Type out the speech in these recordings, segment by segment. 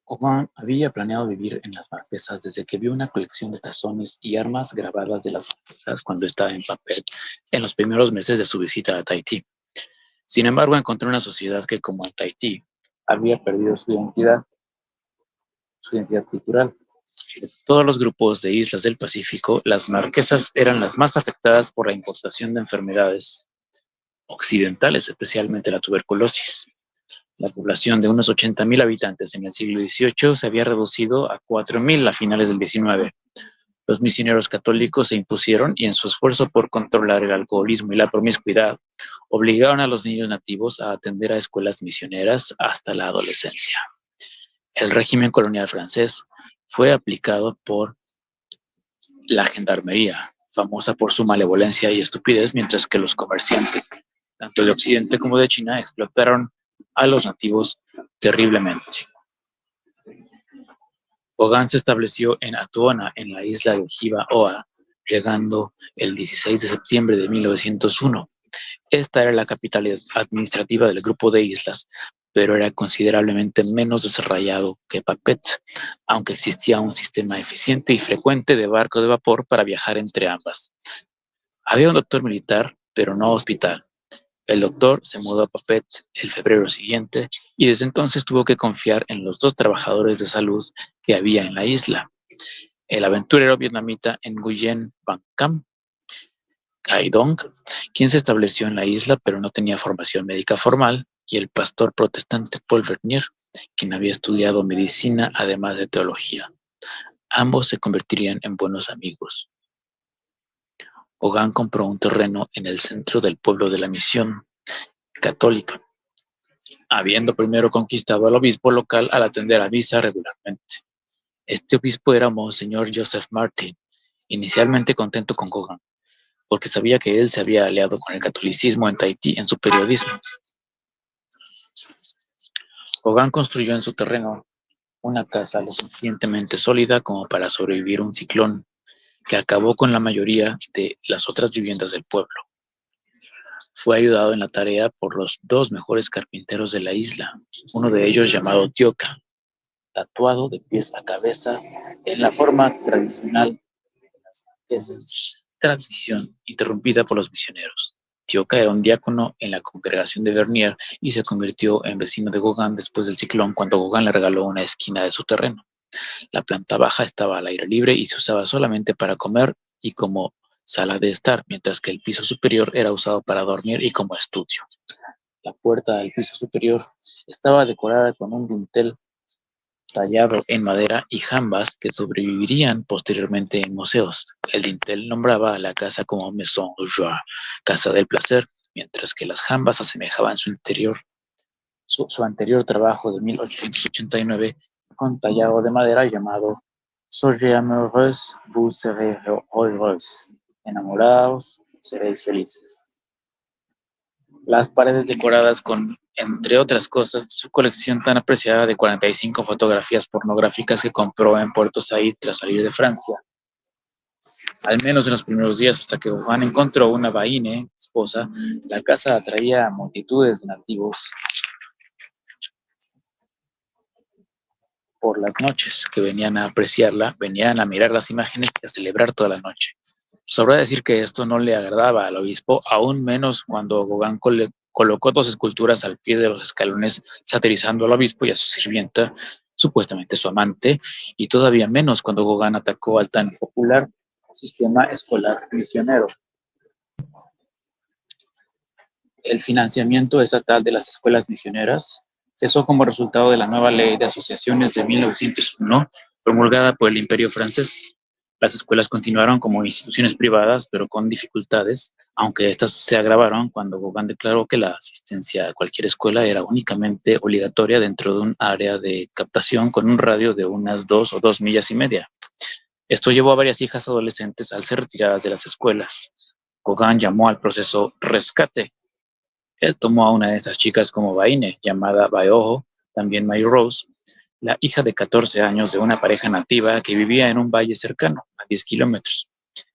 Gauguin había planeado vivir en las Marquesas desde que vio una colección de tazones y armas grabadas de las Marquesas cuando estaba en papel en los primeros meses de su visita a Tahití. Sin embargo, encontró una sociedad que, como en Tahití, había perdido su identidad cultural. De todos los grupos de islas del Pacífico, las Marquesas eran las más afectadas por la importación de enfermedades occidentales, especialmente la tuberculosis. La población de unos 80.000 habitantes en el siglo XVIII se había reducido a 4.000 a finales del XIX. Los misioneros católicos se impusieron y en su esfuerzo por controlar el alcoholismo y la promiscuidad, obligaron a los niños nativos a atender a escuelas misioneras hasta la adolescencia. El régimen colonial francés fue aplicado por la gendarmería, famosa por su malevolencia y estupidez, mientras que los comerciantes, tanto de Occidente como de China, explotaron a los nativos terriblemente. Gauguin se estableció en Atuona, en la isla de Hiva Oa, llegando el 16 de septiembre de 1901. Esta era la capital administrativa del grupo de islas, pero era considerablemente menos desarrollado que Papet, aunque existía un sistema eficiente y frecuente de barco de vapor para viajar entre ambas. Había un doctor militar, pero no hospital. El doctor se mudó a Papet el febrero siguiente y desde entonces tuvo que confiar en los 2 trabajadores de salud que había en la isla. El aventurero vietnamita Nguyen Van Cam Cai Dong, quien se estableció en la isla pero no tenía formación médica formal, y el pastor protestante Paul Vernier, quien había estudiado medicina además de teología. Ambos se convertirían en buenos amigos. Gauguin compró un terreno en el centro del pueblo de la misión católica, habiendo primero conquistado al obispo local al atender a misa regularmente. Este obispo era Monseñor Joseph Martin, inicialmente contento con Gauguin, porque sabía que él se había aliado con el catolicismo en Tahití en su periodismo. Gauguin construyó en su terreno una casa lo suficientemente sólida como para sobrevivir un ciclón que acabó con la mayoría de las otras viviendas del pueblo. Fue ayudado en la tarea por los 2 mejores carpinteros de la isla, uno de ellos llamado Tioca, tatuado de pies a cabeza en la forma tradicional de las marquesas, tradición interrumpida por los misioneros. Tioca era un diácono en la congregación de Vernier y se convirtió en vecino de Gauguin después del ciclón cuando Gauguin le regaló una esquina de su terreno. La planta baja estaba al aire libre y se usaba solamente para comer y como sala de estar, mientras que el piso superior era usado para dormir y como estudio. La puerta del piso superior estaba decorada con un dintel tallado en madera y jambas que sobrevivirían posteriormente en museos. El dintel nombraba a la casa como Maison de Joie, casa del placer, mientras que las jambas asemejaban su anterior trabajo de 1889 con tallado de madera llamado Soyez amoureuse, vous serez heureuse. Enamorados, seréis felices. Las paredes decoradas con, entre otras cosas, su colección tan apreciada de 45 fotografías pornográficas que compró en Puerto Said tras salir de Francia. Al menos en los primeros días, hasta que Juan encontró una vaine, esposa, la casa atraía a multitudes de nativos por las noches, que venían a apreciarla, venían a mirar las imágenes y a celebrar toda la noche. Sobra decir que esto no le agradaba al obispo, aún menos cuando Gauguin colocó 2 esculturas al pie de los escalones satirizando al obispo y a su sirvienta, supuestamente su amante, y todavía menos cuando Gauguin atacó al tan popular sistema escolar misionero. El financiamiento estatal de las escuelas misioneras cesó como resultado de la nueva ley de asociaciones de 1901, promulgada por el Imperio francés. Las escuelas continuaron como instituciones privadas, pero con dificultades, aunque estas se agravaron cuando Gauguin declaró que la asistencia a cualquier escuela era únicamente obligatoria dentro de un área de captación con un radio de unas 2 o 2 millas y media. Esto llevó a varias hijas adolescentes al ser retiradas de las escuelas. Gauguin llamó al proceso rescate. Él tomó a una de estas chicas como vaine, llamada Baiojo, también Mary Rose, la hija de 14 años de una pareja nativa que vivía en un valle cercano, a 10 kilómetros.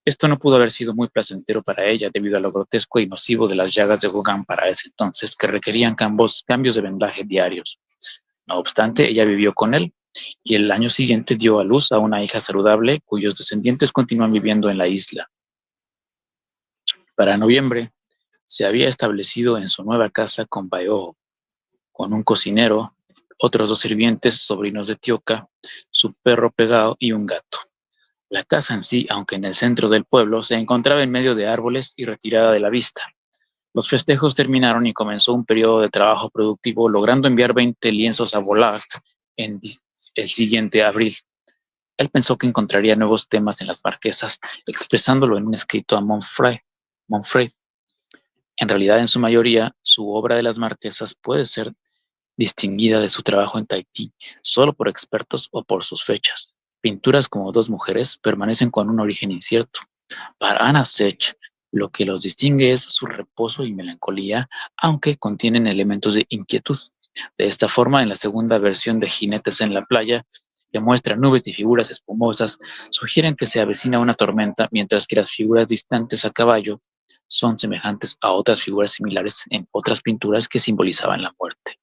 Esto no pudo haber sido muy placentero para ella debido a lo grotesco y nocivo de las llagas de Gauguin para ese entonces, que requerían cambios de vendaje diarios. No obstante, ella vivió con él y el año siguiente dio a luz a una hija saludable cuyos descendientes continúan viviendo en la isla. Para noviembre, se había establecido en su nueva casa con Baeo, con un cocinero, otros 2 sirvientes, sobrinos de Tioca, su perro Pegao y un gato. La casa en sí, aunque en el centro del pueblo, se encontraba en medio de árboles y retirada de la vista. Los festejos terminaron y comenzó un periodo de trabajo productivo, logrando enviar 20 lienzos a Vollard en el siguiente abril. Él pensó que encontraría nuevos temas en las marquesas, expresándolo en un escrito a Monfrey. En realidad, en su mayoría, su obra de las marquesas puede ser distinguida de su trabajo en Tahití solo por expertos o por sus fechas. Pinturas como Dos mujeres permanecen con un origen incierto. Para Anna Sech, lo que los distingue es su reposo y melancolía, aunque contienen elementos de inquietud. De esta forma, en la segunda versión de Jinetes en la playa, que muestra nubes y figuras espumosas, sugieren que se avecina una tormenta, mientras que las figuras distantes a caballo son semejantes a otras figuras similares en otras pinturas que simbolizaban la muerte.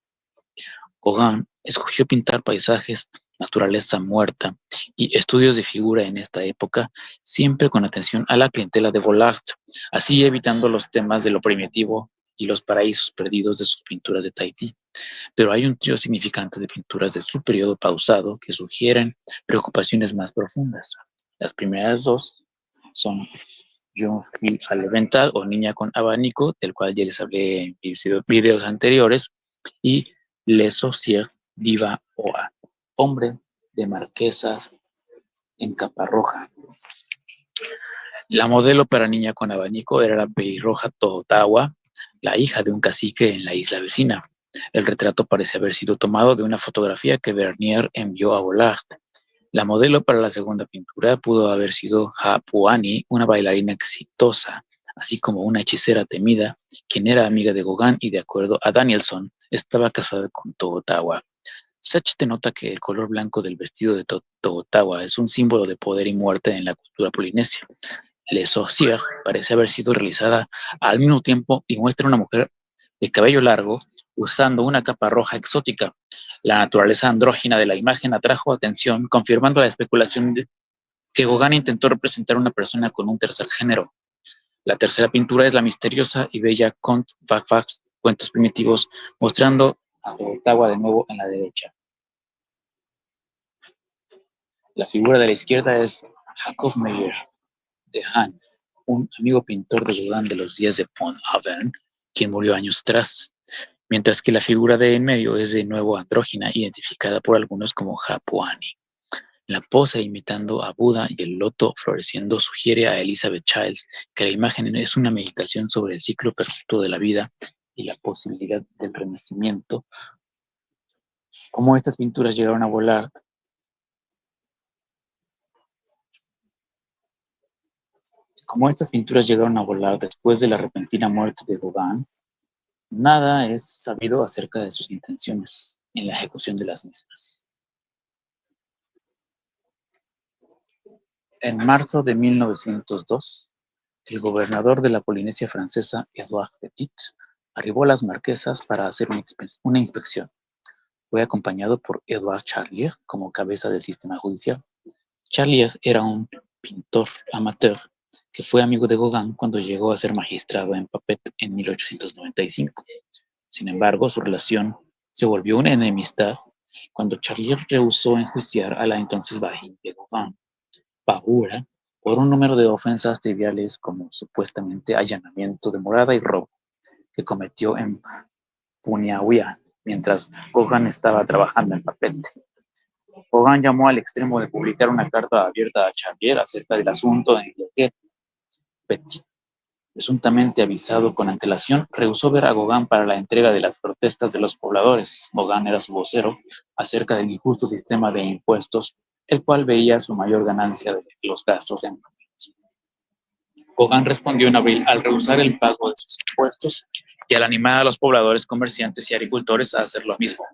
Gauguin escogió pintar paisajes, naturaleza muerta y estudios de figura en esta época, siempre con atención a la clientela de Vollard, así evitando los temas de lo primitivo y los paraísos perdidos de sus pinturas de Tahití. Pero hay un trío significante de pinturas de su periodo pausado que sugieren preocupaciones más profundas. Las primeras dos son Jeune fille à l'éventail o Niña con abanico, del cual ya les hablé en videos anteriores, y Le Sorcier Diva Oa, hombre de marquesas en capa roja. La modelo para Niña con abanico era la pelirroja Tohotawa, la hija de un cacique en la isla vecina. El retrato parece haber sido tomado de una fotografía que Vernier envió a Vollard. La modelo para la segunda pintura pudo haber sido Hapuani, una bailarina exitosa, así como una hechicera temida, quien era amiga de Gauguin y, de acuerdo a Danielson, estaba casada con Tohotawa. Sech denota que el color blanco del vestido de Tohotawa es un símbolo de poder y muerte en la cultura polinesia. Le Saucier parece haber sido realizada al mismo tiempo y muestra a una mujer de cabello largo usando una capa roja exótica. La naturaleza andrógina de la imagen atrajo atención, confirmando la especulación de que Gauguin intentó representar a una persona con un tercer género. La tercera pintura es la misteriosa y bella Contes Vagues, cuentos primitivos, mostrando a Ottawa de nuevo en la derecha. La figura de la izquierda es Jacob Meyer de Hahn, un amigo pintor de Gauguin de los días de Pont-Aven, quien murió años atrás, mientras que la figura de en medio es de nuevo andrógina, identificada por algunos como Hapuani. La pose imitando a Buda y el loto floreciendo sugiere a Elizabeth Childs que la imagen es una meditación sobre el ciclo perfecto de la vida y la posibilidad del renacimiento. Como estas pinturas llegaron a Vollard, después de la repentina muerte de Gauguin, nada es sabido acerca de sus intenciones en la ejecución de las mismas. En marzo de 1902, el gobernador de la Polinesia francesa, Edouard Petit, arribó a las Marquesas para hacer una inspección. Fue acompañado por Edouard Charlier como cabeza del sistema judicial. Charlier era un pintor amateur que fue amigo de Gauguin cuando llegó a ser magistrado en Papet en 1895. Sin embargo, su relación se volvió una enemistad cuando Charlier rehusó enjuiciar a la entonces vagina de Gauguin, Paoura, por un número de ofensas triviales como supuestamente allanamiento de morada y robo que cometió en Puniauia mientras Gauguin estaba trabajando en Papet. Gauguin llamó al extremo de publicar una carta abierta a Charlier acerca del asunto en el que Petit, presuntamente avisado con antelación, rehusó ver a Gauguin para la entrega de las protestas de los pobladores. Gauguin era su vocero acerca del injusto sistema de impuestos, el cual veía su mayor ganancia de los gastos en Papet. Gauguin respondió en abril al rehusar el pago de sus impuestos y al animar a los pobladores, comerciantes y agricultores a hacer lo mismo.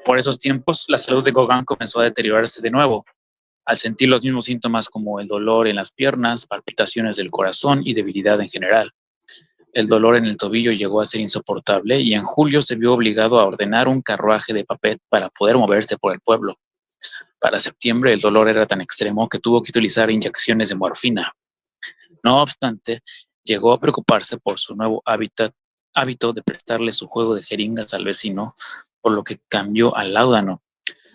Por esos tiempos, la salud de Gauguin comenzó a deteriorarse de nuevo. Al sentir los mismos síntomas como el dolor en las piernas, palpitaciones del corazón y debilidad en general. El dolor en el tobillo llegó a ser insoportable y en julio se vio obligado a ordenar un carruaje de papel para poder moverse por el pueblo. Para septiembre el dolor era tan extremo que tuvo que utilizar inyecciones de morfina. No obstante, llegó a preocuparse por su nuevo hábito de prestarle su juego de jeringas al vecino, por lo que cambió al láudano.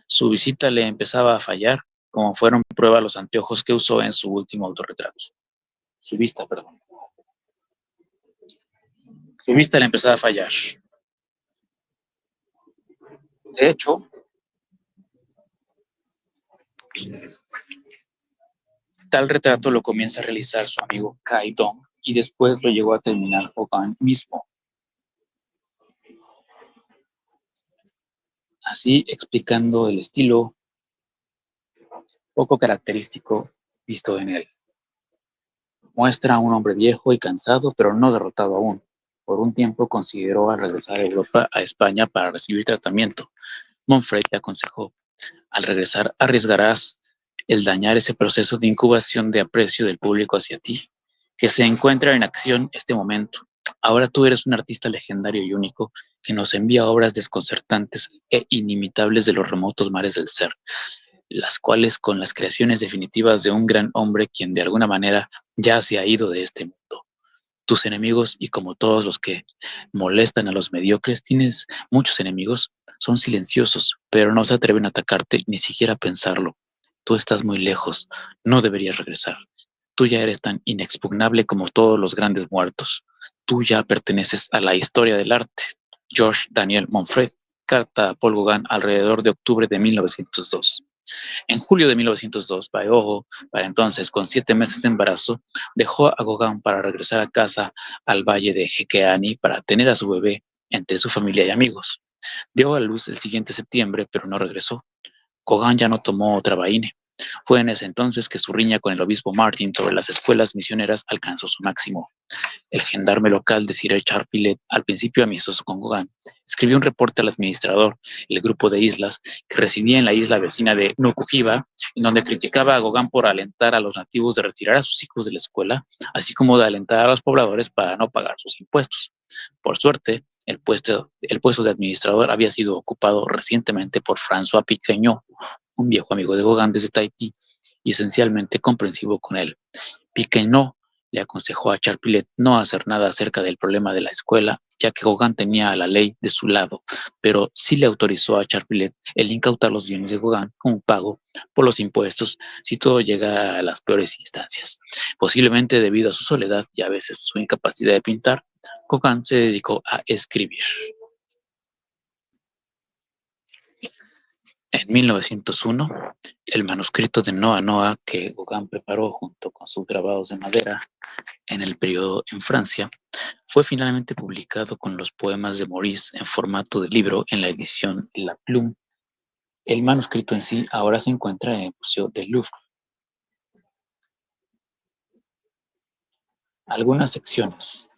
Su visita le empezaba a fallar, como fueron prueba los anteojos que usó en su último autorretrato. Su vista, perdón. Su vista le empezaba a fallar. De hecho, tal retrato lo comienza a realizar su amigo Kai Dong y después lo llegó a terminar Gauguin mismo. Así explicando el estilo poco característico visto en él. Muestra a un hombre viejo y cansado, pero no derrotado aún. Por un tiempo consideró al regresar a Europa a España para recibir tratamiento. Monfrey le aconsejó: al regresar arriesgarás el dañar ese proceso de incubación de aprecio del público hacia ti, que se encuentra en acción este momento. Ahora tú eres un artista legendario y único que nos envía obras desconcertantes e inimitables de los remotos mares del ser, las cuales con las creaciones definitivas de un gran hombre quien de alguna manera ya se ha ido de este mundo. Tus enemigos, y como todos los que molestan a los mediocres, tienes muchos enemigos, son silenciosos, pero no se atreven a atacarte ni siquiera a pensarlo. Tú estás muy lejos, no deberías regresar. Tú ya eres tan inexpugnable como todos los grandes muertos. Tú ya perteneces a la historia del arte. George Daniel Monfred, carta a Paul Gauguin alrededor de octubre de 1902. En julio de 1902, Baeojo, para entonces con 7 meses de embarazo, dejó a Gauguin para regresar a casa al valle de Jequeani para tener a su bebé entre su familia y amigos. Dio a luz el siguiente septiembre, pero no regresó. Gauguin ya no tomó otra vaina. Fue en ese entonces que su riña con el obispo Martin sobre las escuelas misioneras alcanzó su máximo. El gendarme local de Sir Charpilet, al principio amistoso con Gauguin, escribió un reporte al administrador, el grupo de islas, que residía en la isla vecina de Nukuhiva, en donde criticaba a Gauguin por alentar a los nativos de retirar a sus hijos de la escuela, así como de alentar a los pobladores para no pagar sus impuestos. Por suerte, el puesto de administrador había sido ocupado recientemente por François Piqueñot, un viejo amigo de Gauguin desde Tahití y esencialmente comprensivo con él. Piqueñot le aconsejó a Charpilet no hacer nada acerca del problema de la escuela, ya que Gauguin tenía a la ley de su lado, pero sí le autorizó a Charpilet el incautar los bienes de Gauguin como pago por los impuestos si todo llegara a las peores instancias. Posiblemente debido a su soledad y a veces su incapacidad de pintar, Gauguin se dedicó a escribir. En 1901, el manuscrito de Noa Noa que Gauguin preparó junto con sus grabados de madera en el periodo en Francia, fue finalmente publicado con los poemas de Maurice en formato de libro en la edición La Plume. El manuscrito en sí ahora se encuentra en el Museo del Louvre. Algunas secciones,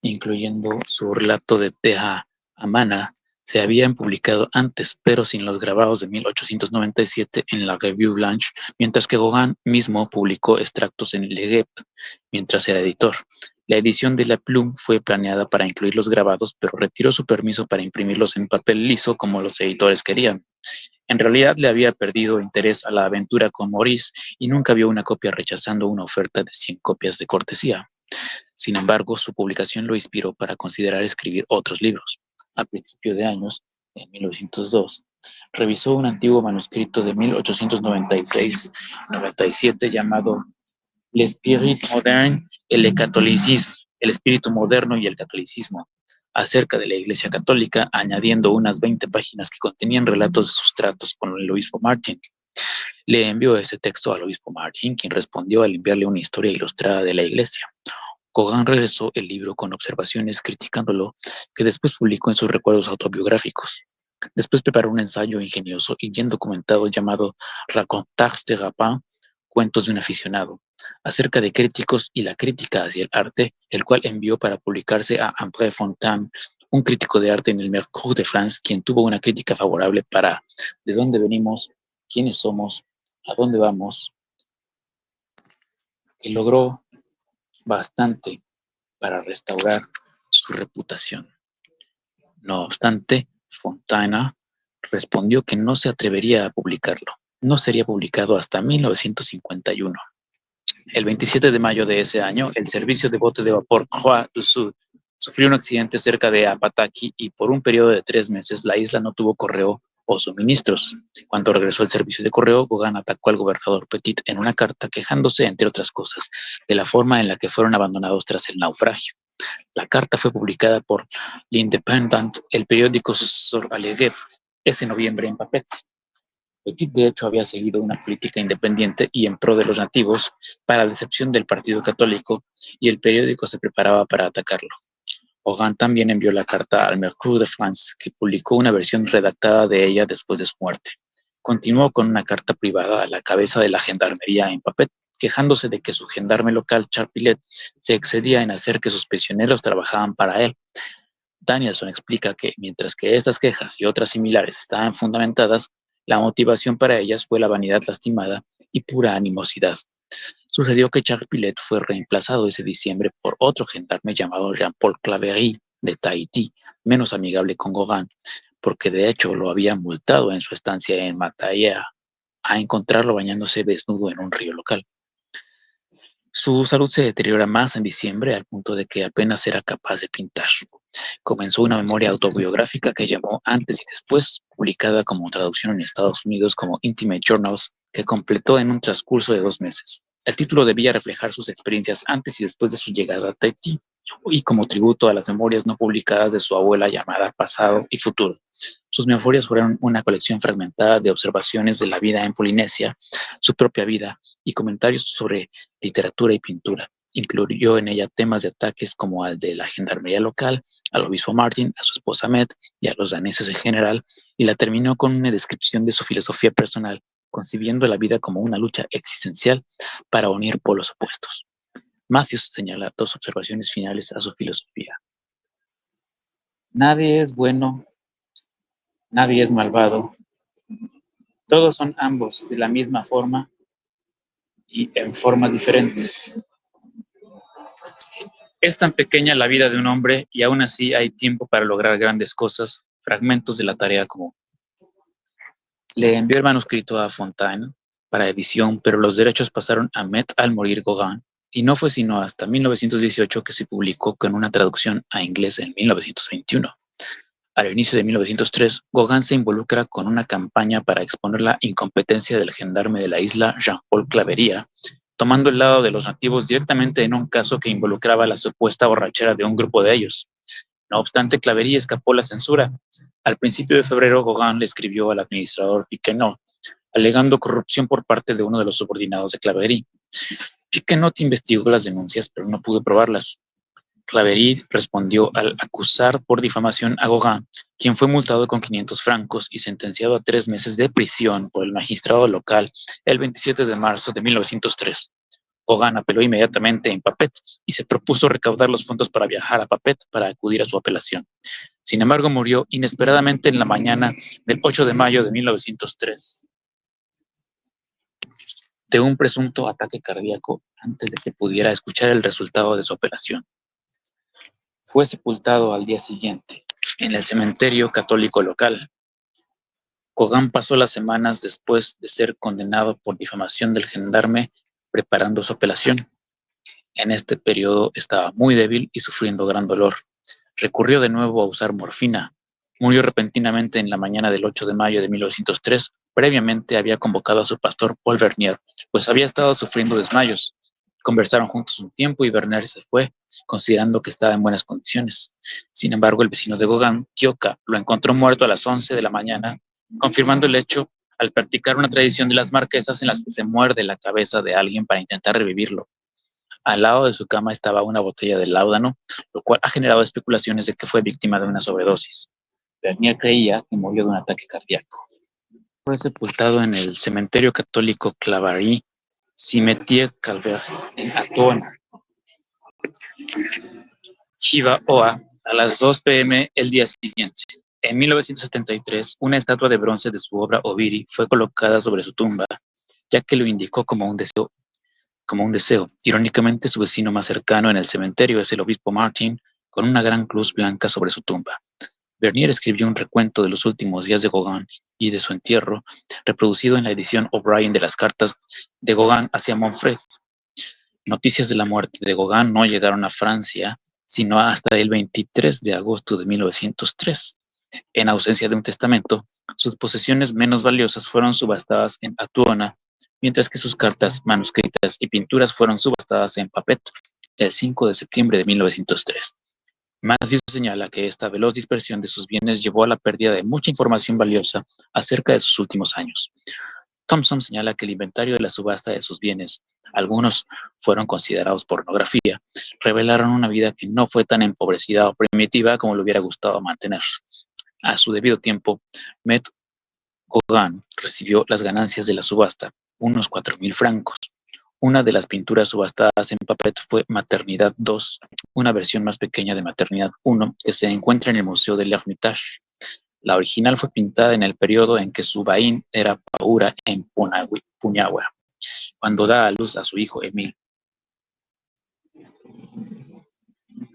incluyendo su relato de Teja Amana, se habían publicado antes, pero sin los grabados de 1897 en la Revue Blanche, mientras que Gauguin mismo publicó extractos en Le Guêpe, mientras era editor. La edición de La Plume fue planeada para incluir los grabados, pero retiró su permiso para imprimirlos en papel liso como los editores querían. En realidad le había perdido interés a la aventura con Maurice y nunca vio una copia rechazando una oferta de 100 copias de cortesía. Sin embargo, su publicación lo inspiró para considerar escribir otros libros. A principios de años, en 1902, revisó un antiguo manuscrito de 1896-97 llamado L'Esprit moderne et le catholicisme, el espíritu moderno y el catolicismo, acerca de la Iglesia Católica, añadiendo unas 20 páginas que contenían relatos de sus tratos con el obispo Martin. Le envió este texto al obispo Martin, quien respondió al enviarle una historia ilustrada de la Iglesia. Gauguin regresó el libro con observaciones criticándolo, que después publicó en sus recuerdos autobiográficos. Después preparó un ensayo ingenioso y bien documentado llamado Racontages de Rapin, Cuentos de un aficionado, acerca de críticos y la crítica hacia el arte, el cual envió para publicarse a André Fontaine, un crítico de arte en el Mercure de France, quien tuvo una crítica favorable para ¿De dónde venimos? ¿Quiénes somos? a dónde vamos, que logró bastante para restaurar su reputación. No obstante, Fontana respondió que no se atrevería a publicarlo. No sería publicado hasta 1951. El 27 de mayo de ese año, el servicio de bote de vapor Croix du Sud sufrió un accidente cerca de Apataki y por un periodo de 3 meses la isla no tuvo correo o suministros. Cuando regresó el servicio de correo, Gauguin atacó al gobernador Petit en una carta quejándose, entre otras cosas, de la forma en la que fueron abandonados tras el naufragio. La carta fue publicada por L'Indépendant, el periódico sucesor a Le Guerre, ese noviembre en Papet. Petit, de hecho, había seguido una política independiente y en pro de los nativos, para decepción del Partido Católico, y el periódico se preparaba para atacarlo. Gauguin también envió la carta al Mercure de France, que publicó una versión redactada de ella después de su muerte. Continuó con una carta privada a la cabeza de la gendarmería en Papet, quejándose de que su gendarme local, Charpilet, se excedía en hacer que sus prisioneros trabajaban para él. Danielson explica que, mientras que estas quejas y otras similares estaban fundamentadas, la motivación para ellas fue la vanidad lastimada y pura animosidad. Sucedió que Charpilet fue reemplazado ese diciembre por otro gendarme llamado Jean-Paul Claverie de Tahití, menos amigable con Gauguin, porque de hecho lo había multado en su estancia en Matallea a encontrarlo bañándose desnudo en un río local. Su salud se deteriora más en diciembre al punto de que apenas era capaz de pintar. Comenzó una memoria autobiográfica que llamó Antes y Después, publicada como traducción en Estados Unidos como Intimate Journals, que completó en un transcurso de 2 meses. El título debía reflejar sus experiencias antes y después de su llegada a Tahití y como tributo a las memorias no publicadas de su abuela llamada Pasado y Futuro. Sus memorias fueron una colección fragmentada de observaciones de la vida en Polinesia, su propia vida y comentarios sobre literatura y pintura. Incluyó en ella temas de ataques como al de la gendarmería local, al obispo Martin, a su esposa Met y a los daneses en general, y la terminó con una descripción de su filosofía personal, concibiendo la vida como una lucha existencial para unir polos opuestos. Matthews señala 2 observaciones finales a su filosofía. Nadie es bueno, nadie es malvado, todos son ambos de la misma forma y en formas diferentes. Es tan pequeña la vida de un hombre y aún así hay tiempo para lograr grandes cosas, fragmentos de la tarea común. Le envió el manuscrito a Fontaine para edición, pero los derechos pasaron a Met al morir Gauguin, y no fue sino hasta 1918 que se publicó con una traducción a inglés en 1921. Al inicio de 1903, Gauguin se involucra con una campaña para exponer la incompetencia del gendarme de la isla, Jean-Paul Claverie, tomando el lado de los nativos directamente en un caso que involucraba la supuesta borrachera de un grupo de ellos. No obstante, Claverie escapó la censura. Al principio de febrero, Gauguin le escribió al administrador Piquenot, alegando corrupción por parte de uno de los subordinados de Claverie. Piquenot investigó las denuncias, pero no pudo probarlas. Claverie respondió al acusar por difamación a Gauguin, quien fue multado con 500 francos y sentenciado a 3 meses de prisión por el magistrado local el 27 de marzo de 1903. Gauguin apeló inmediatamente en Papet y se propuso recaudar los fondos para viajar a Papet para acudir a su apelación. Sin embargo, murió inesperadamente en la mañana del 8 de mayo de 1903 de un presunto ataque cardíaco antes de que pudiera escuchar el resultado de su apelación. Fue sepultado al día siguiente en el cementerio católico local. Gauguin pasó las semanas después de ser condenado por difamación del gendarme preparando su apelación. En este periodo estaba muy débil y sufriendo gran dolor. Recurrió de nuevo a usar morfina. Murió repentinamente en la mañana del 8 de mayo de 1903. Previamente había convocado a su pastor Paul Vernier, pues había estado sufriendo desmayos. Conversaron juntos un tiempo y Vernier se fue, considerando que estaba en buenas condiciones. Sin embargo, el vecino de Gauguin, Kioka, lo encontró muerto a las 11 de la mañana, confirmando el hecho al practicar una tradición de las marquesas en las que se muerde la cabeza de alguien para intentar revivirlo. Al lado de su cama estaba una botella de láudano, lo cual ha generado especulaciones de que fue víctima de una sobredosis. Vernier creía que murió de un ataque cardíaco. Fue sepultado en el cementerio católico Claverie, Cimetière Calvaire, en Atoana, Chihuahua, a las 2 p.m. el día siguiente. En 1973, una estatua de bronce de su obra Ovidi fue colocada sobre su tumba, ya que lo indicó como un deseo. Irónicamente, su vecino más cercano en el cementerio es el obispo Martin, con una gran cruz blanca sobre su tumba. Bernier escribió un recuento de los últimos días de Gauguin y de su entierro, reproducido en la edición O'Brien de las cartas de Gauguin hacia Montfred. Noticias de la muerte de Gauguin no llegaron a Francia sino hasta el 23 de agosto de 1903. En ausencia de un testamento, sus posesiones menos valiosas fueron subastadas en Atuona, mientras que sus cartas, manuscritas y pinturas fueron subastadas en Papet el 5 de septiembre de 1903. Matthews señala que esta veloz dispersión de sus bienes llevó a la pérdida de mucha información valiosa acerca de sus últimos años. Thompson señala que el inventario de la subasta de sus bienes, algunos fueron considerados pornografía, revelaron una vida que no fue tan empobrecida o primitiva como le hubiera gustado mantener. A su debido tiempo, Met Gauguin recibió las ganancias de la subasta, unos 4.000 francos. Una de las pinturas subastadas en Papet fue Maternidad II, una versión más pequeña de Maternidad I que se encuentra en el Museo del Hermitage. La original fue pintada en el periodo en que Zubain era paura en Puñagua, cuando da a luz a su hijo Emil.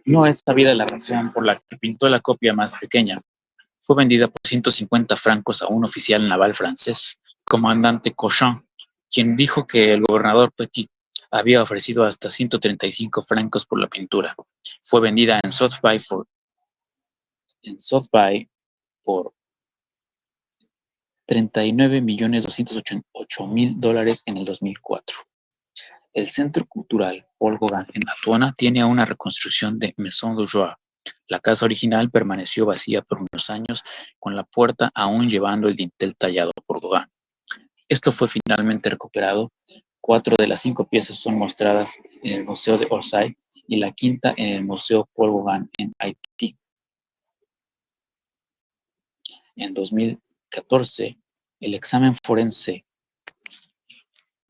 No es sabida la razón por la que pintó la copia más pequeña. Fue vendida por 150 francos a un oficial naval francés, comandante Cochin, quien dijo que el gobernador Petit había ofrecido hasta 135 francos por la pintura. Fue vendida en Sotheby's por $39.208.000 en el 2004. El Centro Cultural Paul Gauguin en Atuona tiene una reconstrucción de Maison de Joie. La casa original permaneció vacía por unos años, con la puerta aún llevando el dintel tallado por Gauguin. Esto fue finalmente recuperado. 4 de las 5 piezas son mostradas en el Museo de Orsay y la quinta en el Museo Paul Gauguin en Haití. En 2014, el examen forense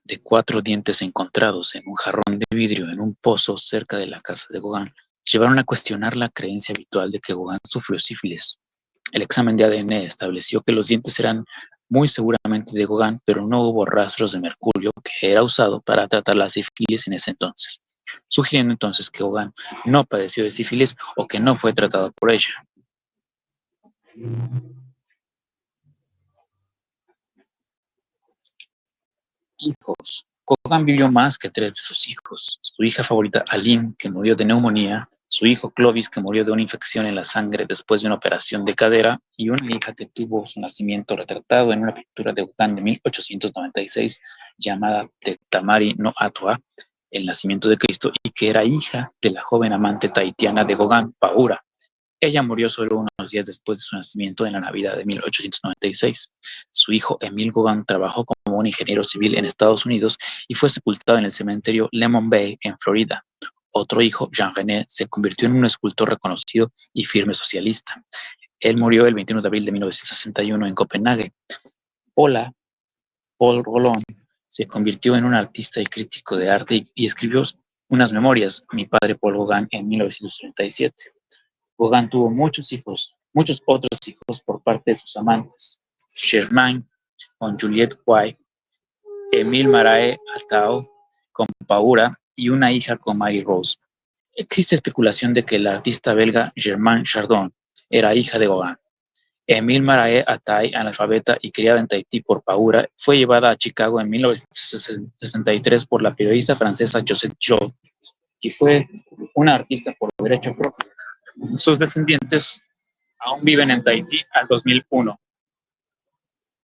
de 4 dientes encontrados en un jarrón de vidrio en un pozo cerca de la casa de Gauguin llevaron a cuestionar la creencia habitual de que Gauguin sufrió sífilis. El examen de ADN estableció que los dientes eran muy seguramente de Gauguin, pero no hubo rastros de mercurio que era usado para tratar la sífilis en ese entonces, sugiriendo entonces que Gauguin no padeció de sífilis o que no fue tratado por ella. Hijos. Gauguin vivió más que 3 de sus hijos. Su hija favorita, Aline, que murió de neumonía, su hijo Clovis, que murió de una infección en la sangre después de una operación de cadera, y una hija que tuvo su nacimiento retratado en una pintura de Gauguin de 1896 llamada De Tamari no Atua, el nacimiento de Cristo, y que era hija de la joven amante tahitiana de Gauguin, Paura. Ella murió solo unos días después de su nacimiento en la Navidad de 1896. Su hijo Emile Gauguin trabajó como un ingeniero civil en Estados Unidos y fue sepultado en el cementerio Lemon Bay, en Florida. Otro hijo, Jean-René, se convirtió en un escultor reconocido y firme socialista. Él murió el 21 de abril de 1961 en Copenhague. Paul Rolón se convirtió en un artista y crítico de arte y escribió unas memorias, Mi padre Paul Gauguin, en 1937. Gauguin tuvo muchos otros hijos por parte de sus amantes. Germain con Juliette White, Émile Marais Altao con Paura y una hija con Marie Rose. Existe especulación de que el artista belga Germain Chardon era hija de Gauguin. Émile Marais Altao, analfabeta y criada en Tahití por Paura, fue llevada a Chicago en 1963 por la periodista francesa Josette Joly y fue una artista por derecho propio. Sus descendientes aún viven en Tahití al 2001.